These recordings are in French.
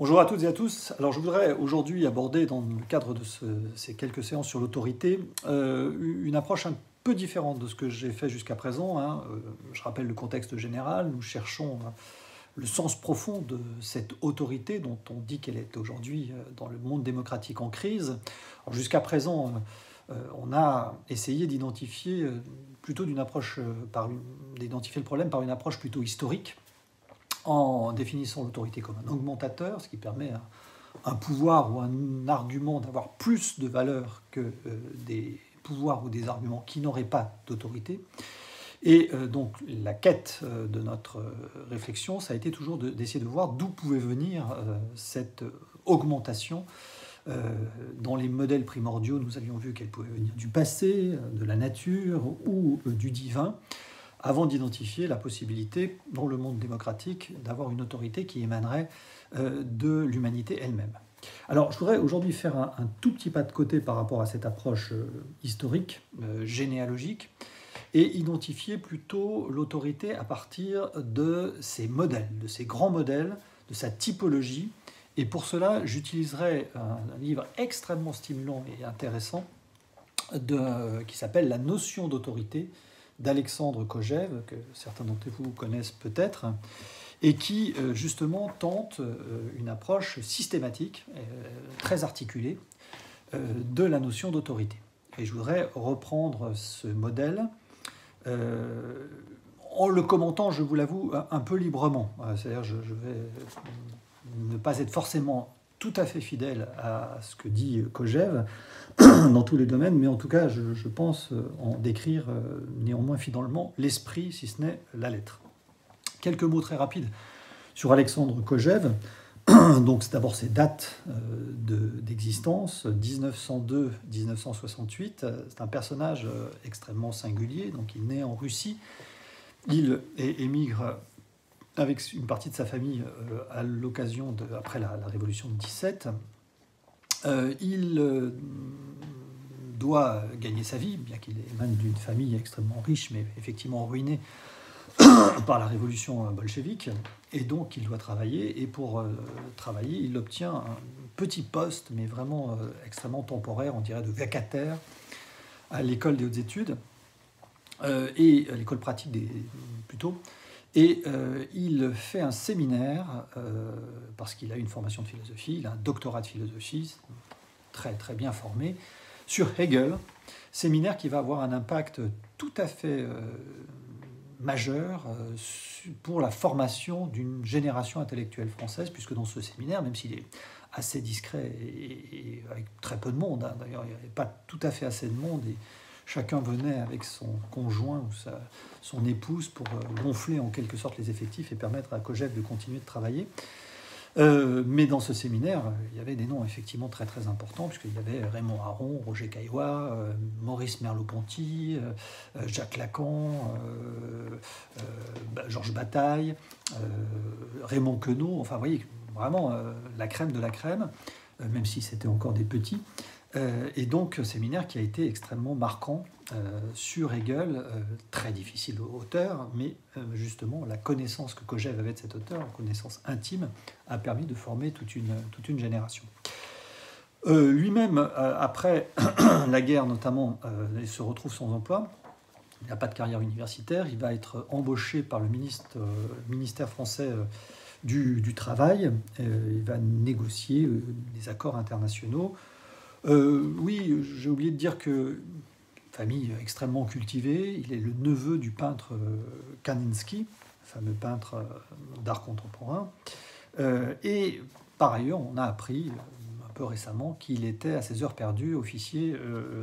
Bonjour à toutes et à tous. Alors je voudrais aujourd'hui aborder dans le cadre de ces quelques séances sur l'autorité une approche un peu différente de ce que j'ai fait jusqu'à présent. Je rappelle le contexte général. Nous cherchons le sens profond de cette autorité dont on dit qu'elle est aujourd'hui dans le monde démocratique en crise. Jusqu'à présent, on a essayé d'identifier d'identifier le problème par une approche plutôt historique, en définissant l'autorité comme un augmentateur, ce qui permet à un pouvoir ou un argument d'avoir plus de valeur que des pouvoirs ou des arguments qui n'auraient pas d'autorité. Et donc la quête de notre réflexion, ça a été toujours d'essayer de voir d'où pouvait venir cette augmentation. Dans les modèles primordiaux, nous avions vu qu'elle pouvait venir du passé, de la nature ou du divin, avant d'identifier la possibilité, dans le monde démocratique, d'avoir une autorité qui émanerait de l'humanité elle-même. Alors, je voudrais aujourd'hui faire un tout petit pas de côté par rapport à cette approche historique, généalogique, et identifier plutôt l'autorité à partir de ses modèles, de ses grands modèles, de sa typologie. Et pour cela, j'utiliserai un livre extrêmement stimulant et intéressant qui s'appelle « La notion d'autorité » d'Alexandre Kojève, que certains d'entre vous connaissent peut-être, et qui justement tente une approche systématique, très articulée, de la notion d'autorité. Et je voudrais reprendre ce modèle en le commentant, je vous l'avoue, un peu librement. C'est-à-dire je vais ne pas être forcément tout à fait fidèle à ce que dit Kojève dans tous les domaines, mais en tout cas, je pense en décrire néanmoins fidèlement l'esprit, si ce n'est la lettre. Quelques mots très rapides sur Alexandre Kojève. Donc, c'est d'abord ses dates d'existence, 1902-1968. C'est un personnage extrêmement singulier. Donc, il naît en Russie. Il émigre avec une partie de sa famille à l'occasion après la révolution de 17. Il doit gagner sa vie, bien qu'il émane d'une famille extrêmement riche, mais effectivement ruinée par la révolution bolchevique. Et donc, il doit travailler. Et pour travailler, il obtient un petit poste, mais vraiment extrêmement temporaire, on dirait de vacataire, à l'école des hautes études, et à l'école pratique plutôt. Et il fait un séminaire, parce qu'il a une formation de philosophie, il a un doctorat de philosophie, très, très bien formé, sur Hegel, séminaire qui va avoir un impact tout à fait majeur pour la formation d'une génération intellectuelle française, puisque dans ce séminaire, même s'il est assez discret et avec très peu de monde, d'ailleurs il n'y avait pas tout à fait assez de monde, et chacun venait avec son conjoint ou son épouse pour gonfler en quelque sorte les effectifs et permettre à Kojève de continuer de travailler. Mais dans ce séminaire, il y avait des noms effectivement très très importants, puisqu'il y avait Raymond Aron, Roger Caillois, Maurice Merleau-Ponty, Jacques Lacan, Georges Bataille, Raymond Queneau, enfin vous voyez, vraiment la crème de la crème, même si c'était encore des petits. Et donc, séminaire qui a été extrêmement marquant sur Hegel, très difficile auteur, mais justement, la connaissance que Kojève avait de cet auteur, la connaissance intime, a permis de former toute une génération. Lui-même, après la guerre notamment, il se retrouve sans emploi. Il n'a pas de carrière universitaire. Il va être embauché par le ministère français du Travail. Il va négocier des accords internationaux. Oui, j'ai oublié de dire que famille extrêmement cultivée, il est le neveu du peintre Kandinsky, fameux peintre d'art contemporain. Et par ailleurs, on a appris un peu récemment qu'il était à ses heures perdues officier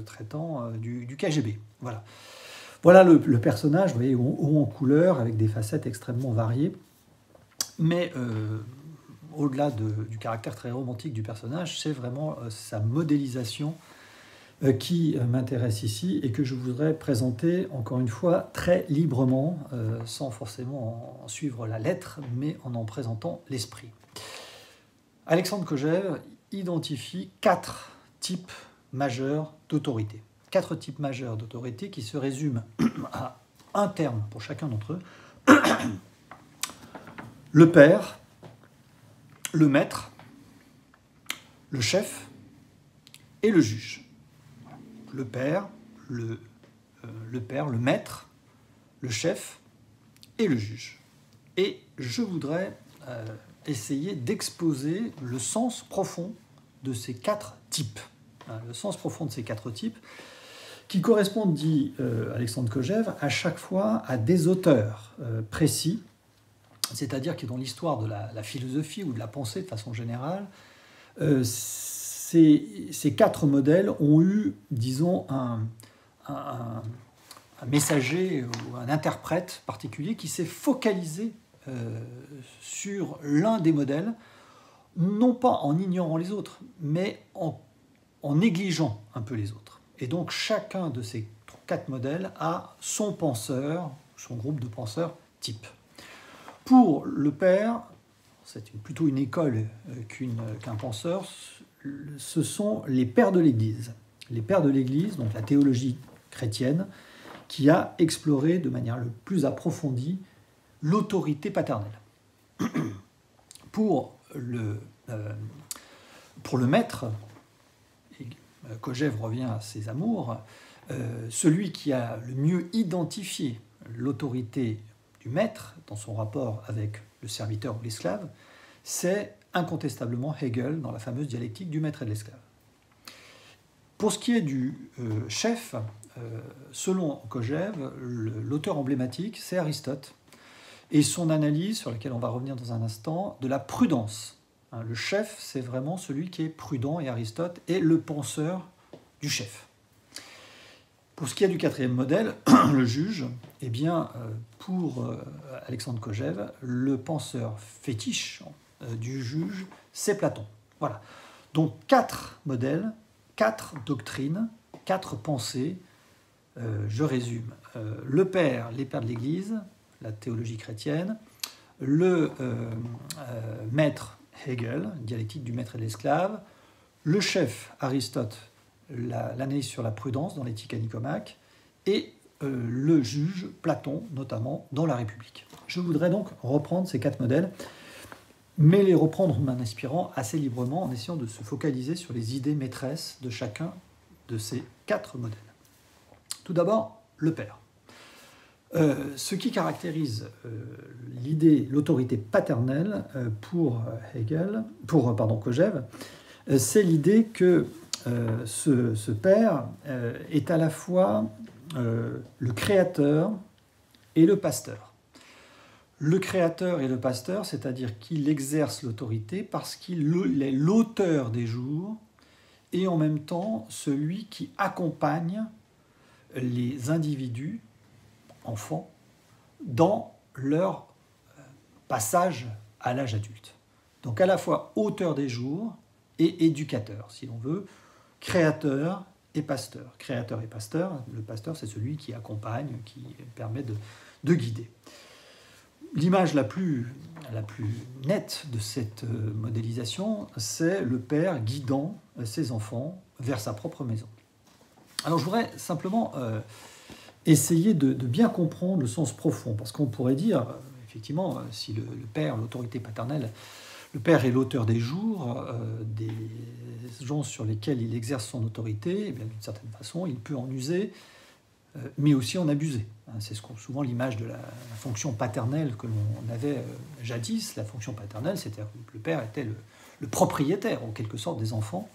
traitant du KGB. Voilà le personnage, vous voyez, haut en couleur, avec des facettes extrêmement variées. Mais au-delà du caractère très romantique du personnage, c'est vraiment sa modélisation qui m'intéresse ici et que je voudrais présenter, encore une fois, très librement, sans forcément en suivre la lettre, mais en présentant l'esprit. Alexandre Kojève identifie 4 types majeurs d'autorité. 4 types majeurs d'autorité qui se résument à un terme pour chacun d'entre eux. Le père, le maître, le chef et le juge. Le père, le maître, le chef et le juge. Et je voudrais essayer d'exposer le sens profond de ces 4 types. Le sens profond de ces 4 types qui correspondent, dit Alexandre Kojève, à chaque fois à des auteurs précis, c'est-à-dire que dans l'histoire de la philosophie ou de la pensée de façon générale, ces 4 modèles ont eu, disons, un messager ou un interprète particulier qui s'est focalisé sur l'un des modèles, non pas en ignorant les autres, mais en négligeant un peu les autres. Et donc chacun de ces 4 modèles a son penseur, son groupe de penseurs type. Pour le père, c'est plutôt une école qu'un penseur, ce sont les pères de l'Église. Les pères de l'Église, donc la théologie chrétienne, qui a exploré de manière le plus approfondie l'autorité paternelle. Pour le maître, Kojève revient à ses amours, celui qui a le mieux identifié l'autorité du maître dans son rapport avec le serviteur ou l'esclave, c'est incontestablement Hegel dans la fameuse dialectique du maître et de l'esclave. Pour ce qui est du chef, selon Kojève, l'auteur emblématique, c'est Aristote, et son analyse, sur laquelle on va revenir dans un instant, de la prudence. Le chef, c'est vraiment celui qui est prudent, et Aristote est le penseur du chef. Pour ce qui est du 4e modèle, le juge, eh bien, pour Alexandre Kojève, le penseur fétiche du juge, c'est Platon. Voilà. Donc 4 modèles, 4 doctrines, 4 pensées. Je résume. Le père, les pères de l'Église, la théologie chrétienne, le maître Hegel, dialectique du maître et de l'esclave, le chef Aristote, l'analyse sur la prudence dans l'éthique à Nicomaque, et le juge Platon, notamment dans la République. Je voudrais donc reprendre ces 4 modèles, mais les reprendre en m'inspirant assez librement, en essayant de se focaliser sur les idées maîtresses de chacun de ces 4 modèles. Tout d'abord, le père. Ce qui caractérise l'autorité paternelle pour Kojève, c'est l'idée que ce père est à la fois le créateur et le pasteur. Le créateur et le pasteur, c'est-à-dire qu'il exerce l'autorité parce qu'il est l'auteur des jours et en même temps celui qui accompagne les individus, enfants, dans leur passage à l'âge adulte. Donc à la fois auteur des jours et éducateur, si l'on veut, créateur et pasteur. Créateur et pasteur, le pasteur c'est celui qui accompagne, qui permet de guider. L'image la plus nette de cette modélisation, c'est le père guidant ses enfants vers sa propre maison. Alors je voudrais simplement essayer de bien comprendre le sens profond, parce qu'on pourrait dire, effectivement, si le père, l'autorité paternelle, le père est l'auteur des jours, des gens sur lesquels il exerce son autorité, eh bien, d'une certaine façon, il peut en user, mais aussi en abuser. C'est souvent l'image de la fonction paternelle que l'on avait jadis. La fonction paternelle, c'était que le père était le propriétaire, en quelque sorte, des enfants.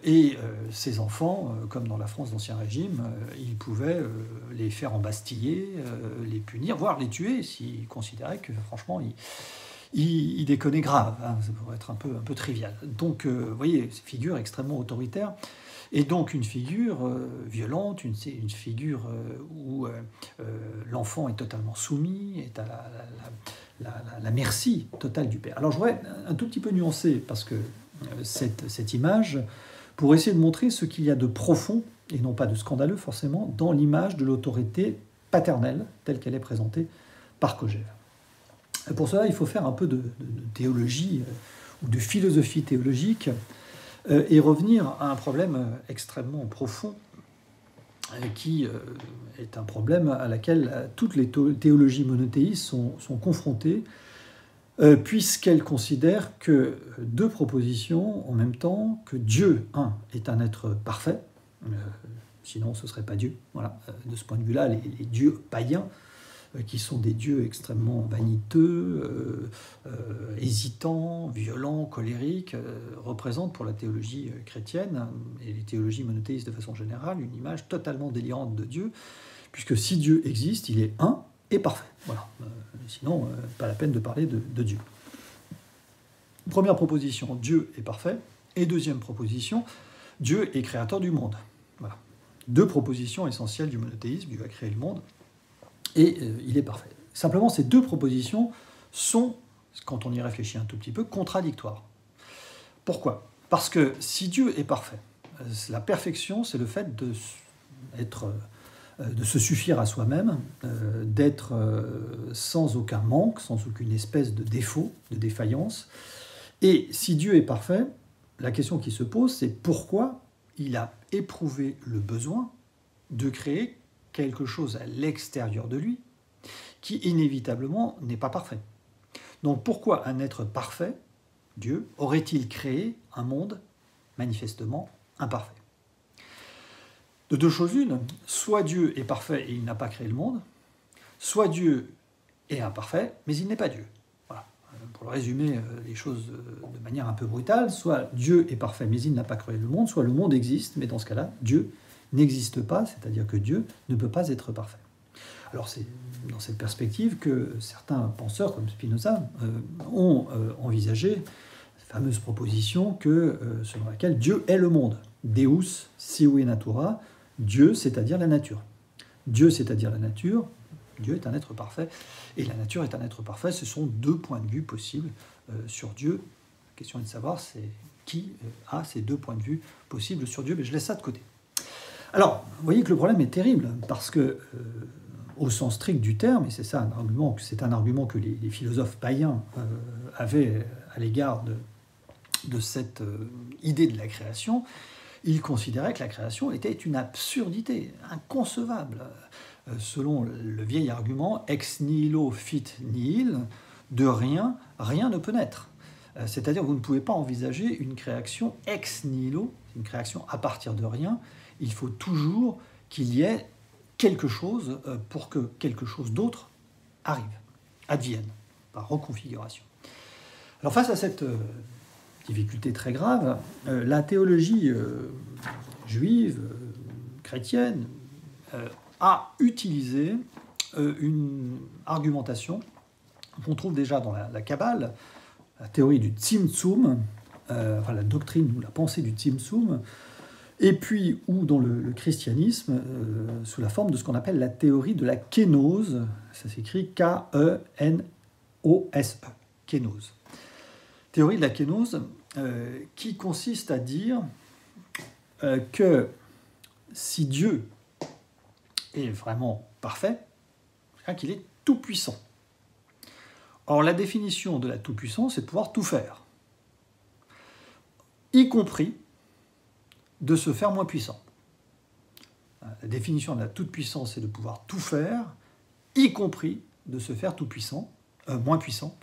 Et ces enfants, comme dans la France d'Ancien Régime, il pouvait les faire embastiller, les punir, voire les tuer s'il considérait que, franchement, il déconnait grave. Ça pourrait être un peu trivial. Donc, vous voyez, c'est une figure extrêmement autoritaire. Et donc une figure violente, une figure où l'enfant est totalement soumis, est à la merci totale du père. Alors je voudrais un tout petit peu nuancer, parce que cette image, pour essayer de montrer ce qu'il y a de profond, et non pas de scandaleux forcément, dans l'image de l'autorité paternelle, telle qu'elle est présentée par Kojève. Pour cela, il faut faire un peu de théologie ou de philosophie théologique, et revenir à un problème extrêmement profond qui est un problème à laquelle toutes les théologies monothéistes sont confrontées, puisqu'elle considère que deux propositions en même temps, que Dieu, un, est un être parfait, sinon ce ne serait pas Dieu. Voilà. De ce point de vue-là, les dieux païens, qui sont des dieux extrêmement vaniteux, hésitants, violents, colériques, représentent pour la théologie chrétienne et les théologies monothéistes de façon générale une image totalement délirante de Dieu, puisque si Dieu existe, il est un et parfait. Voilà. Sinon, pas la peine de parler de Dieu. Première proposition, Dieu est parfait. Et deuxième proposition, Dieu est créateur du monde. Voilà. Deux propositions essentielles du monothéisme. Dieu a créé le monde et il est parfait. Simplement, ces deux propositions sont, quand on y réfléchit un tout petit peu, contradictoires. Pourquoi ? Parce que si Dieu est parfait, la perfection, c'est le fait de se suffire à soi-même, d'être sans aucun manque, sans aucune espèce de défaut, de défaillance. Et si Dieu est parfait, la question qui se pose, c'est pourquoi il a éprouvé le besoin de créer quelque chose à l'extérieur de lui qui inévitablement n'est pas parfait. Donc pourquoi un être parfait, Dieu, aurait-il créé un monde manifestement imparfait ? De deux choses l'une, soit Dieu est parfait et il n'a pas créé le monde, soit Dieu est imparfait, mais il n'est pas Dieu. Voilà. Pour résumer les choses de manière un peu brutale, soit Dieu est parfait, mais il n'a pas créé le monde, soit le monde existe, mais dans ce cas-là, Dieu n'existe pas, c'est-à-dire que Dieu ne peut pas être parfait. Alors c'est dans cette perspective que certains penseurs, comme Spinoza, ont envisagé cette fameuse proposition selon laquelle Dieu est le monde. Deus sive natura, Dieu, c'est-à-dire la nature. Dieu, c'est-à-dire la nature, Dieu est un être parfait, et la nature est un être parfait. Ce sont deux points de vue possibles sur Dieu. La question est de savoir c'est qui a ces deux points de vue possibles sur Dieu, mais je laisse ça de côté. Alors, vous voyez que le problème est terrible, parce que, au sens strict du terme, et c'est un argument que les philosophes païens avaient à l'égard de cette idée de la création, ils considéraient que la création était une absurdité, inconcevable. Selon le vieil argument, ex nihilo fit nihil, de rien, rien ne peut naître. C'est-à-dire que vous ne pouvez pas envisager une création ex nihilo, une création à partir de rien. Il faut toujours qu'il y ait quelque chose pour que quelque chose d'autre arrive, advienne, par reconfiguration. Alors face à cette difficulté très grave, la théologie juive, chrétienne, a utilisé une argumentation qu'on trouve déjà dans la Kabbale, la théorie du Tzimtzum, la doctrine ou la pensée du Tzimtzum, et puis ou dans le christianisme, sous la forme de ce qu'on appelle la théorie de la kénose, ça s'écrit K-E-N-O-S-E, kénose. Théorie de la kénose qui consiste à dire que si Dieu est vraiment parfait, c'est qu'il est tout-puissant. Or, la définition de la tout-puissance, c'est de pouvoir tout faire, y compris de se faire moins puissant. La définition de la toute-puissance, c'est de pouvoir tout faire, y compris de se faire moins puissant.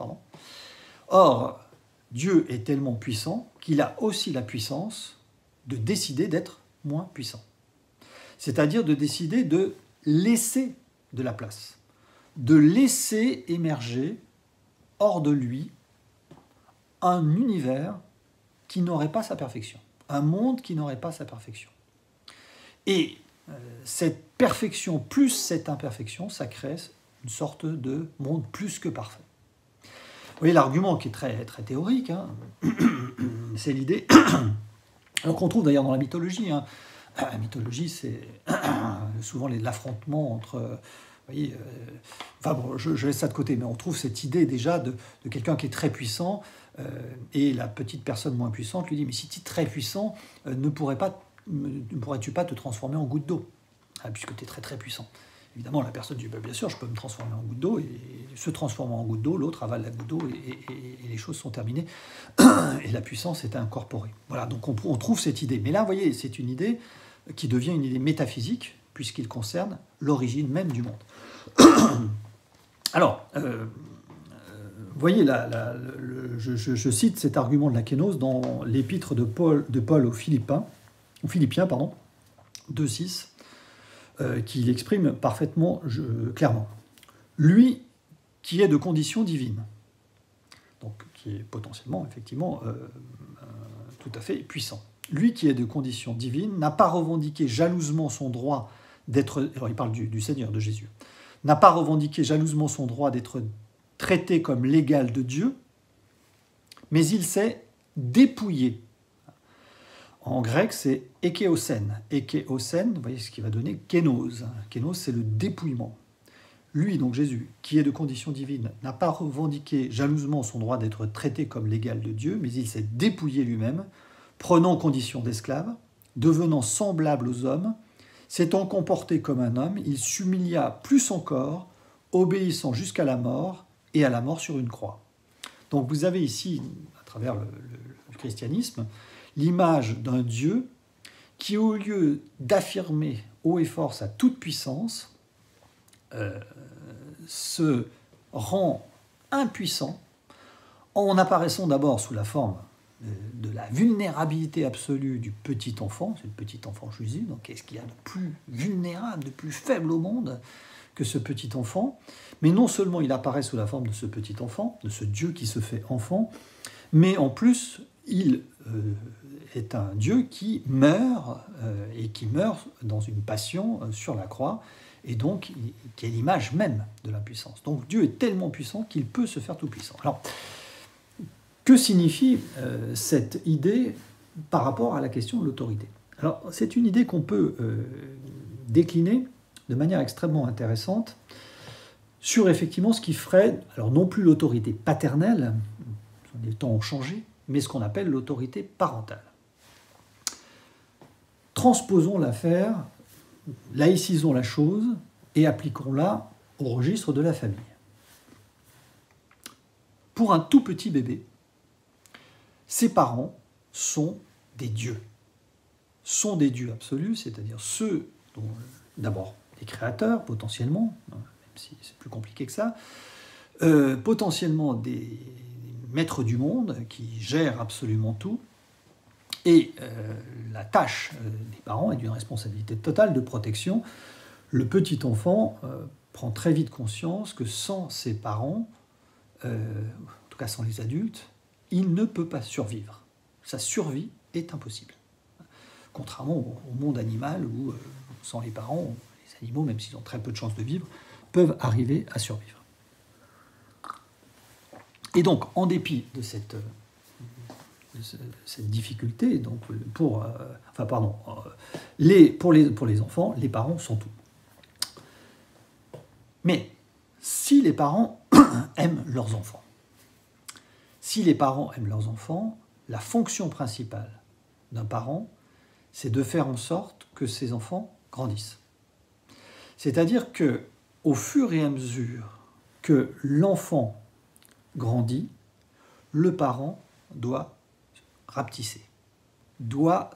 Or, Dieu est tellement puissant qu'il a aussi la puissance de décider d'être moins puissant. C'est-à-dire de décider de laisser de la place, de laisser émerger hors de lui un univers qui n'aurait pas sa perfection, un monde qui n'aurait pas sa perfection. Et cette perfection plus cette imperfection, ça crée une sorte de monde plus que parfait. Vous voyez l'argument qui est très, très théorique, c'est l'idée, alors qu'on trouve d'ailleurs dans la mythologie. La mythologie, c'est souvent l'affrontement entre... je laisse ça de côté, mais on trouve cette idée déjà de quelqu'un qui est très puissant et la petite personne moins puissante lui dit « Mais si tu es très puissant, ne pourrais-tu pas te transformer en goutte d'eau puisque tu es très très puissant ?» Évidemment, la personne dit « Bien sûr, je peux me transformer en goutte d'eau. » Et se transformant en goutte d'eau, l'autre avale la goutte d'eau et les choses sont terminées. Et la puissance est incorporée. Voilà, donc on trouve cette idée. Mais là, vous voyez, c'est une idée qui devient une idée métaphysique puisqu'il concerne l'origine même du monde. Alors, voyez, je cite cet argument de la kénose dans l'épître de Paul aux Philippiens, 2,6, qui l'exprime parfaitement clairement. Lui qui est de condition divine, donc qui est potentiellement, effectivement, tout à fait puissant. Lui qui est de condition divine n'a pas revendiqué jalousement son droit d'être... Alors il parle du Seigneur, de Jésus. N'a pas revendiqué jalousement son droit d'être traité comme l'égal de Dieu, mais il s'est dépouillé. En grec, c'est ekéosen. Ekéosen, vous voyez ce qui va donner kénose. Kénose, c'est le dépouillement. Lui, donc Jésus, qui est de condition divine, n'a pas revendiqué jalousement son droit d'être traité comme l'égal de Dieu, mais il s'est dépouillé lui-même, prenant condition d'esclave, devenant semblable aux hommes, s'étant comporté comme un homme, il s'humilia plus encore, obéissant jusqu'à la mort, et à la mort sur une croix. Donc vous avez ici, à travers le christianisme, l'image d'un Dieu qui, au lieu d'affirmer haut et fort sa toute-puissance, se rend impuissant en apparaissant d'abord sous la forme de la vulnérabilité absolue du petit enfant, c'est le petit enfant Jésus, donc qu'est-ce qu'il y a de plus vulnérable, de plus faible au monde que ce petit enfant? Mais non seulement il apparaît sous la forme de ce petit enfant, de ce Dieu qui se fait enfant, mais en plus il est un Dieu qui meurt, et qui meurt dans une passion sur la croix, et donc qui est l'image même de l'impuissance. Donc Dieu est tellement puissant qu'il peut se faire tout puissant. Alors, que signifie cette idée par rapport à la question de l'autorité? Alors, c'est une idée qu'on peut décliner de manière extrêmement intéressante sur effectivement ce qui ferait, alors non plus l'autorité paternelle, les temps ont changé, mais ce qu'on appelle l'autorité parentale. Transposons l'affaire, laïcisons la chose et appliquons-la au registre de la famille. Pour un tout petit bébé, ses parents sont des dieux. Sont des dieux absolus, c'est-à-dire ceux dont, d'abord, les créateurs, potentiellement, même si c'est plus compliqué que ça, potentiellement des maîtres du monde qui gèrent absolument tout, et la tâche des parents est d'une responsabilité totale de protection. Le petit enfant prend très vite conscience que sans ses parents, en tout cas sans les adultes, il ne peut pas survivre. Sa survie est impossible. Contrairement au monde animal où, sans les parents, les animaux, même s'ils ont très peu de chances de vivre, peuvent arriver à survivre. Et donc, en dépit de cette difficulté, donc pour les enfants, les parents sont tout. Mais si les parents aiment leurs enfants, la fonction principale d'un parent, c'est de faire en sorte que ses enfants grandissent. C'est-à-dire que, au fur et à mesure que l'enfant grandit, le parent doit rapetisser, doit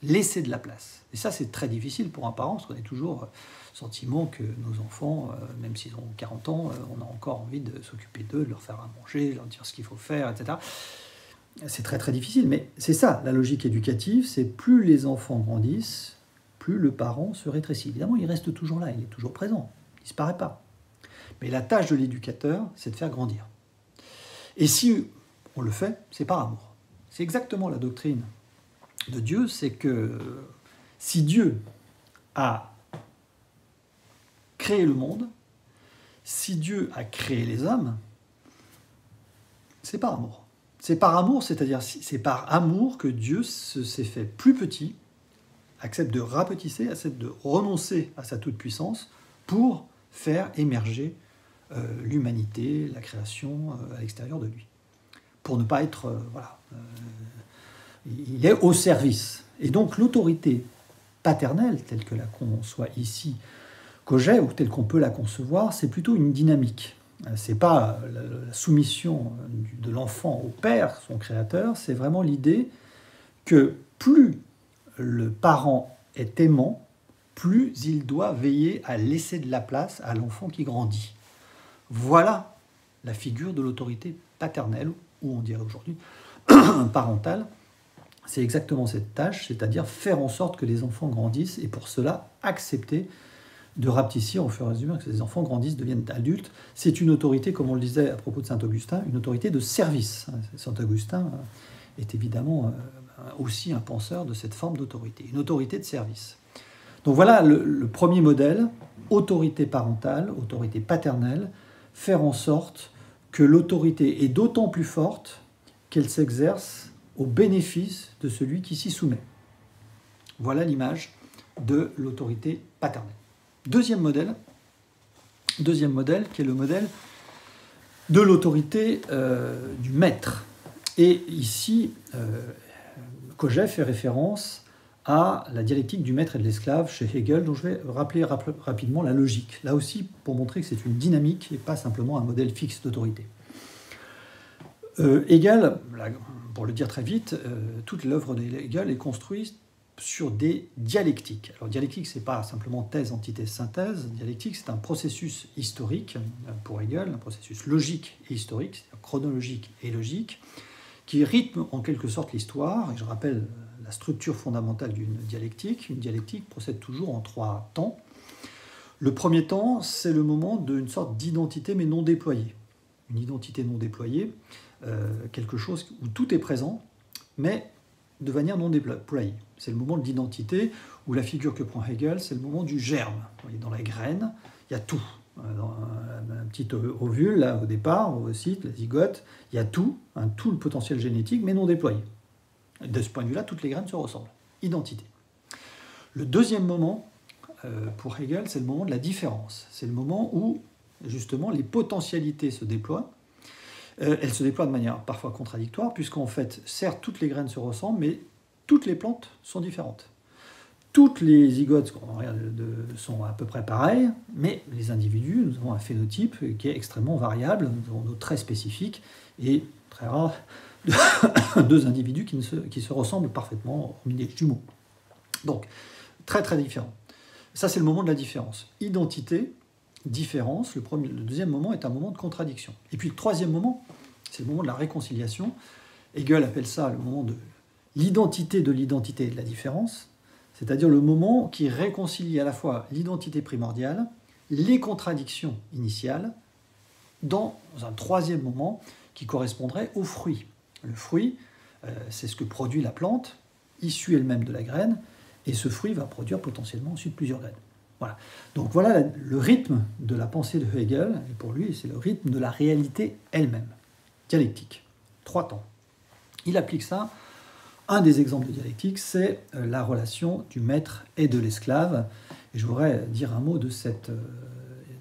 laisser de la place. Et ça, c'est très difficile pour un parent, parce qu'on a toujours le sentiment que nos enfants, même s'ils ont 40 ans, on a encore envie de s'occuper d'eux, de leur faire à manger, de leur dire ce qu'il faut faire, etc. C'est très très difficile, mais c'est ça, la logique éducative, c'est plus les enfants grandissent, plus le parent se rétrécit. Évidemment, il reste toujours là, il est toujours présent, il ne disparaît pas. Mais la tâche de l'éducateur, c'est de faire grandir. Et si on le fait, c'est par amour. C'est exactement la doctrine de Dieu, c'est que si Dieu a créé le monde, si Dieu a créé les hommes, c'est par amour. C'est par amour, c'est-à-dire c'est par amour que Dieu s'est fait plus petit, accepte de rapetisser, accepte de renoncer à sa toute-puissance pour faire émerger l'humanité, la création à l'extérieur de lui. Pour ne pas être... il est au service. Et donc l'autorité paternelle, telle que la conçoit ici Cogget, ou telle qu'on peut la concevoir, c'est plutôt une dynamique. C'est pas la soumission de l'enfant au père, son créateur, c'est vraiment l'idée que plus le parent est aimant, plus il doit veiller à laisser de la place à l'enfant qui grandit. Voilà la figure de l'autorité paternelle, ou on dirait aujourd'hui parentale. C'est exactement cette tâche, c'est-à-dire faire en sorte que les enfants grandissent et pour cela accepter de rapetissir au fur et à mesure que les enfants grandissent, deviennent adultes. C'est une autorité, comme on le disait à propos de saint Augustin, une autorité de service. Saint Augustin est évidemment aussi un penseur de cette forme d'autorité, une autorité de service. Donc voilà le premier modèle, autorité parentale, autorité paternelle, faire en sorte que l'autorité est d'autant plus forte qu'elle s'exerce au bénéfice de celui qui s'y soumet. Voilà l'image de l'autorité paternelle. Deuxième modèle qui est le modèle de l'autorité du maître. Et ici, Kojève fait référence à la dialectique du maître et de l'esclave chez Hegel, dont je vais rappeler rapidement la logique. Là aussi, pour montrer que c'est une dynamique et pas simplement un modèle fixe d'autorité. Hegel, pour le dire très vite, toute l'œuvre d'Hegel est construite sur des dialectiques. Alors dialectique, ce n'est pas simplement thèse, antithèse, synthèse. Dialectique, c'est un processus historique pour Hegel, un processus logique et historique, c'est-à-dire chronologique et logique, qui rythme en quelque sorte l'histoire. Et je rappelle la structure fondamentale d'une dialectique. Une dialectique procède toujours en 3 temps. Le premier temps, c'est le moment d'une sorte d'identité mais non déployée. Une identité non déployée, quelque chose où tout est présent, mais de manière non déployée. C'est le moment de l'identité où la figure que prend Hegel, c'est le moment du germe. Vous voyez, dans la graine, il y a tout. Dans un petit ovule, là, au départ, au ovocyte, la zygote, il y a tout, tout le potentiel génétique, mais non déployé. De ce point de vue-là, toutes les graines se ressemblent. Identité. Le deuxième moment, pour Hegel, c'est le moment de la différence. C'est le moment où, justement, les potentialités se déploient. Elles se déploient de manière parfois contradictoire, puisqu'en fait, certes, toutes les graines se ressemblent, mais toutes les plantes sont différentes. Toutes les zygotes sont à peu près pareilles, mais les individus, nous avons un phénotype qui est extrêmement variable, nous avons nos traits spécifiques, et très rare, 2 individus qui se ressemblent parfaitement, hormis des jumeaux. Donc, très très différent. Ça, c'est le moment de la différence. Identité, différence, le deuxième moment est un moment de contradiction. Et puis le troisième moment, c'est le moment de la réconciliation. Hegel appelle ça le moment de l'identité et de la différence, c'est-à-dire le moment qui réconcilie à la fois l'identité primordiale, les contradictions initiales, dans un troisième moment qui correspondrait au fruit. Le fruit, c'est ce que produit la plante, issue elle-même de la graine, et ce fruit va produire potentiellement ensuite plusieurs graines. Voilà. Donc voilà le rythme de la pensée de Hegel, et pour lui, c'est le rythme de la réalité elle-même. Dialectique. 3 temps. Il applique ça. Un des exemples de dialectique, c'est la relation du maître et de l'esclave. Et je voudrais dire un mot de cette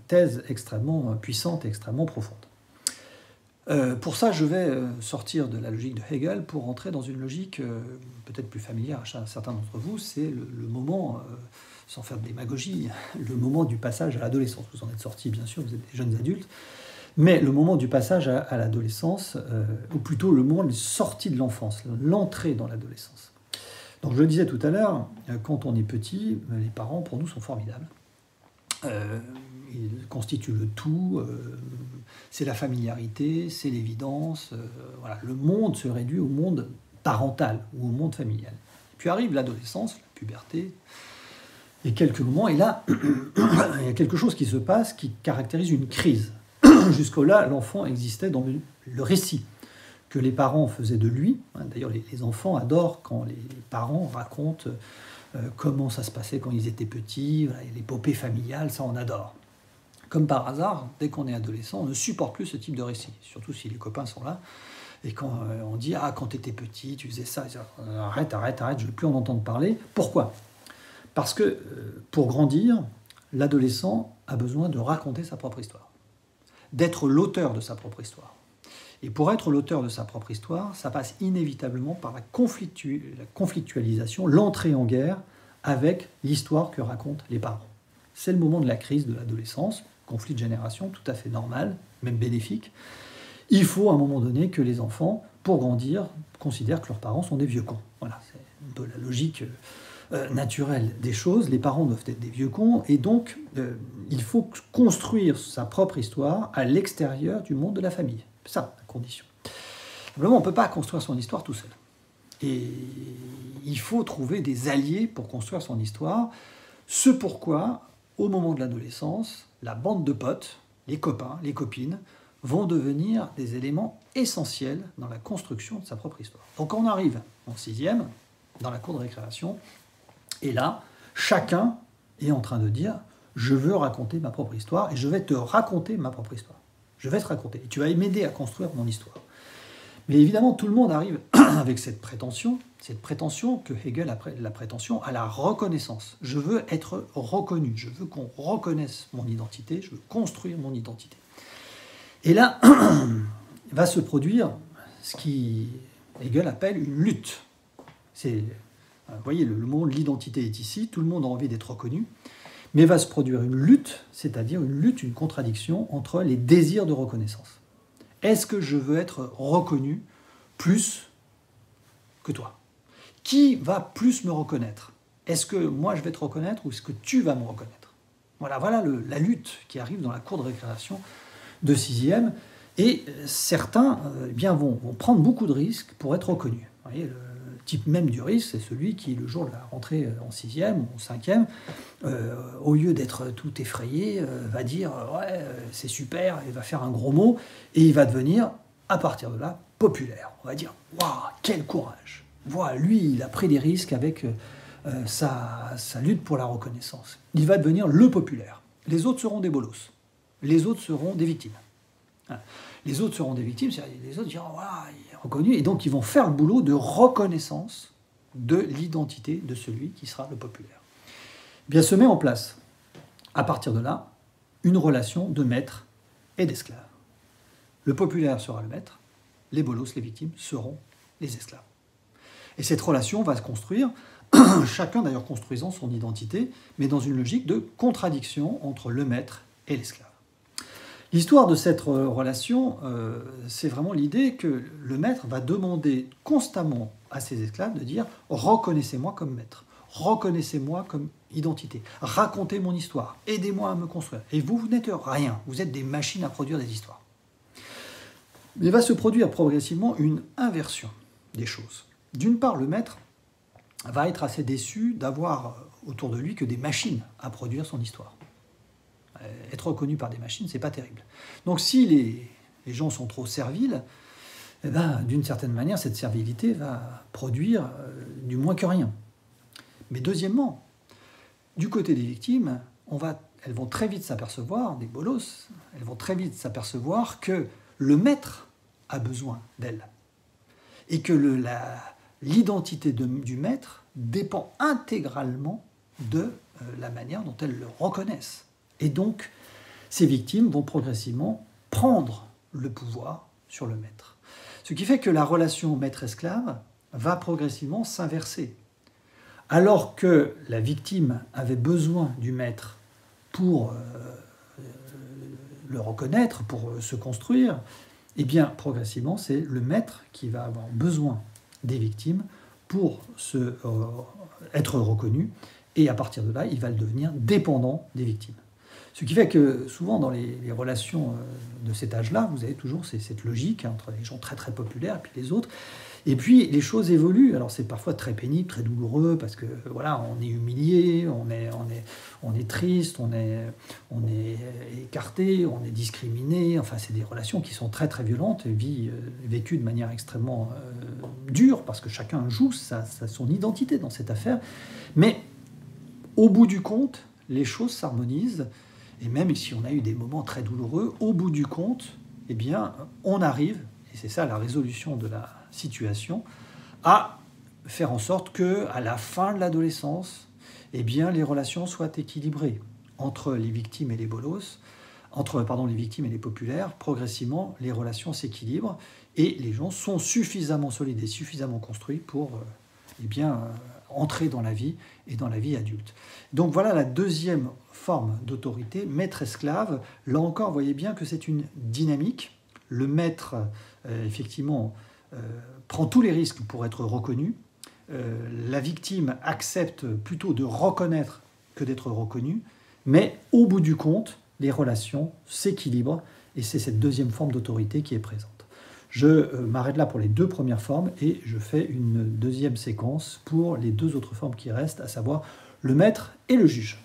thèse extrêmement puissante et extrêmement profonde. Pour ça, je vais sortir de la logique de Hegel pour entrer dans une logique peut-être plus familière à certains d'entre vous. C'est le moment, sans faire de démagogie, le moment du passage à l'adolescence. Vous en êtes sortis, bien sûr, vous êtes des jeunes adultes. Mais le moment du passage à l'adolescence, ou plutôt le moment de sortie de l'enfance, l'entrée dans l'adolescence. Donc je le disais tout à l'heure, quand on est petit, les parents, pour nous, sont formidables. Ils constituent le tout, c'est la familiarité, c'est l'évidence. Voilà. Le monde se réduit au monde parental ou au monde familial. Puis arrive l'adolescence, la puberté, et quelques moments, et là, il y a quelque chose qui se passe qui caractérise une crise. Jusqu'au-là, l'enfant existait dans le récit que les parents faisaient de lui. D'ailleurs, les enfants adorent quand les parents racontent comment ça se passait quand ils étaient petits, l'épopée familiale, ça on adore. Comme par hasard, dès qu'on est adolescent, on ne supporte plus ce type de récit, surtout si les copains sont là. Et quand on dit « Ah, quand tu étais petit, tu faisais ça », arrête, je ne veux plus en entendre parler. Pourquoi ? Parce que pour grandir, l'adolescent a besoin de raconter sa propre histoire, d'être l'auteur de sa propre histoire. Et pour être l'auteur de sa propre histoire, ça passe inévitablement par la conflictualisation, l'entrée en guerre avec l'histoire que racontent les parents. C'est le moment de la crise de l'adolescence, conflit de génération, tout à fait normal, même bénéfique. Il faut à un moment donné que les enfants, pour grandir, considèrent que leurs parents sont des vieux cons. Voilà, c'est un peu la logique naturel des choses. Les parents doivent être des vieux cons, et donc il faut construire sa propre histoire à l'extérieur du monde de la famille. C'est ça, la condition. Simplement, on ne peut pas construire son histoire tout seul. Et il faut trouver des alliés pour construire son histoire. Ce pourquoi, au moment de l'adolescence, la bande de potes, les copains, les copines, vont devenir des éléments essentiels dans la construction de sa propre histoire. Donc on arrive en 6e, dans la cour de récréation, et là, chacun est en train de dire « je veux raconter ma propre histoire et je vais te raconter ma propre histoire. Je vais te raconter et tu vas m'aider à construire mon histoire. » Mais évidemment, tout le monde arrive avec cette prétention que Hegel appelle la prétention à la reconnaissance. Je veux être reconnu, je veux qu'on reconnaisse mon identité, je veux construire mon identité. Et là, va se produire ce qui Hegel appelle une lutte. Vous voyez, le mot de l'identité est ici, tout le monde a envie d'être reconnu, mais va se produire une lutte, c'est-à-dire une lutte, une contradiction entre les désirs de reconnaissance. Est-ce que je veux être reconnu plus que toi? Qui va plus me reconnaître? Est-ce que moi je vais te reconnaître ou est-ce que tu vas me reconnaître? Voilà la lutte qui arrive dans la cour de récréation de 6e. Et certains vont prendre beaucoup de risques pour être reconnus. Vous voyez, le type même du risque, c'est celui qui, le jour de la rentrée en 6e ou en 5e, au lieu d'être tout effrayé, va dire « ouais, c'est super », il va faire un gros mot, et il va devenir, à partir de là, populaire. On va dire « waouh, quel courage !» Voilà, lui, il a pris des risques avec sa lutte pour la reconnaissance. Il va devenir le populaire. Les autres seront des bolosses. Les autres seront des victimes. Les autres seront des victimes, c'est-à-dire les autres diront ah, il est reconnu, et donc ils vont faire le boulot de reconnaissance de l'identité de celui qui sera le populaire. Bien se met en place, à partir de là, une relation de maître et d'esclave. Le populaire sera le maître, les bolosses, les victimes, seront les esclaves. Et cette relation va se construire, chacun d'ailleurs construisant son identité, mais dans une logique de contradiction entre le maître et l'esclave. L'histoire de cette relation, c'est vraiment l'idée que le maître va demander constamment à ses esclaves de dire « reconnaissez-moi comme maître, reconnaissez-moi comme identité, racontez mon histoire, aidez-moi à me construire. Et vous n'êtes rien, vous êtes des machines à produire des histoires. » Mais il va se produire progressivement une inversion des choses. D'une part, le maître va être assez déçu d'avoir autour de lui que des machines à produire son histoire. Être reconnu par des machines, c'est pas terrible. Donc si les gens sont trop serviles, eh ben, d'une certaine manière, cette servilité va produire du moins que rien. Mais deuxièmement, du côté des victimes, elles vont très vite s'apercevoir, des bolosses, elles vont très vite s'apercevoir que le maître a besoin d'elles. Et que l'identité du maître dépend intégralement de la manière dont elles le reconnaissent. Et donc, ces victimes vont progressivement prendre le pouvoir sur le maître. Ce qui fait que la relation maître-esclave va progressivement s'inverser. Alors que la victime avait besoin du maître pour le reconnaître, pour se construire, eh bien, progressivement, c'est le maître qui va avoir besoin des victimes pour être reconnu, et à partir de là, il va devenir dépendant des victimes. Ce qui fait que souvent dans les relations de cet âge-là, vous avez toujours cette logique entre les gens très très populaires et puis les autres. Et puis les choses évoluent. Alors c'est parfois très pénible, très douloureux, parce que voilà, on est humilié, on est triste, on est écarté, on est discriminé. Enfin, c'est des relations qui sont très très violentes, vécues de manière extrêmement dure, parce que chacun joue son identité dans cette affaire. Mais au bout du compte, les choses s'harmonisent. Et même si on a eu des moments très douloureux, au bout du compte, eh bien, on arrive, et c'est ça la résolution de la situation, à faire en sorte qu'à la fin de l'adolescence, eh bien, les relations soient équilibrées entre les victimes et les bolosses, entre les victimes et les populaires. Progressivement, les relations s'équilibrent et les gens sont suffisamment solides et suffisamment construits pour entrer dans la vie et dans la vie adulte. Donc voilà la deuxième forme d'autorité, maître-esclave. Là encore, vous voyez bien que c'est une dynamique. Le maître, effectivement, prend tous les risques pour être reconnu. la victime accepte plutôt de reconnaître que d'être reconnue, mais au bout du compte, les relations s'équilibrent et c'est cette deuxième forme d'autorité qui est présente. Je m'arrête là pour les 2 premières formes et je fais une deuxième séquence pour les 2 autres formes qui restent, à savoir le maître et le juge.